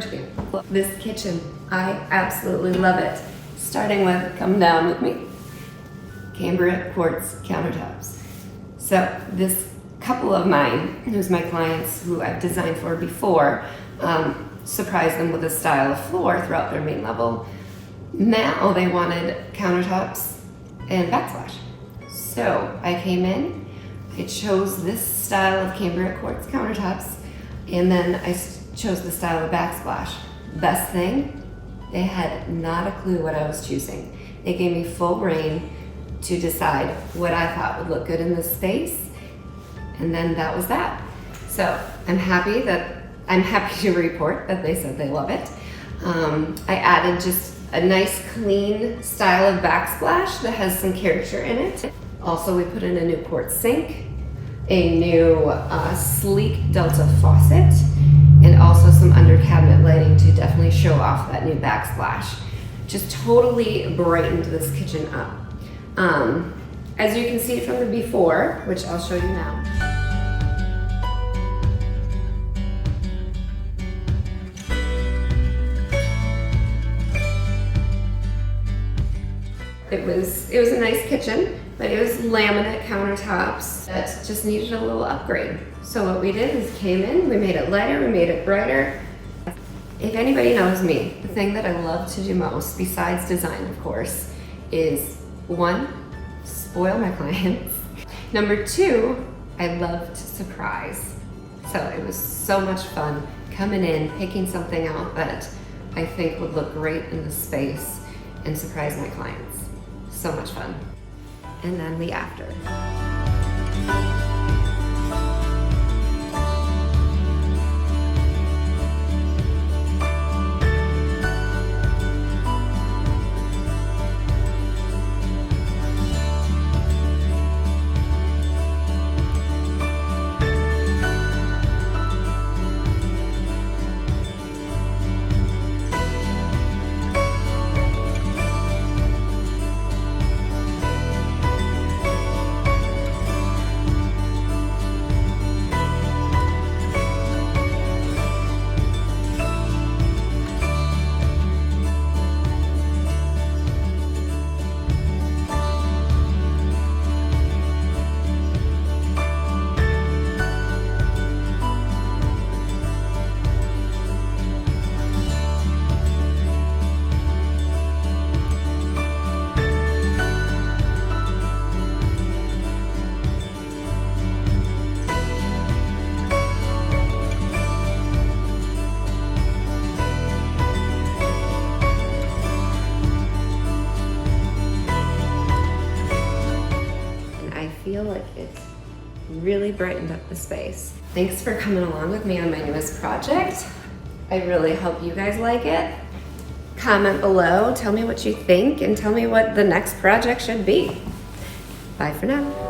charging you. This kitchen, I absolutely love it. Starting with, come down with me, cambric quartz countertops. So this couple of mine, who's my clients who I've designed for before, surprised them with a style of floor throughout their main level. Now they wanted countertops and backsplash. So I came in, I chose this style of cambric quartz countertops, and then I chose the style of backsplash. Best thing, they had not a clue what I was choosing. They gave me full reign to decide what I thought would look good in this space, and then that was that. So I'm happy to report that they said they love it. I added just a nice clean style of backsplash that has some character in it. Also, we put in a new quartz sink, a new sleek Delta faucet, and also some under cabinet lighting to definitely show off that new backsplash. Just totally brightened this kitchen up. As you can see from the before, which I'll show you now. It was a nice kitchen, but it was laminate countertops that just needed a little upgrade. So what we did is came in, we made it lighter, we made it brighter. If anybody knows me, the thing that I love to do most, besides design of course, is one, spoil my clients. Number two, I love to surprise. So it was so much fun coming in, picking something out that I think would look great in the space and surprise my clients. So much fun. And then the after. I feel like it's really brightened up the space. Thanks for coming along with me on my newest project. I really hope you guys like it. Comment below, tell me what you think, and tell me what the next project should be. Bye for now.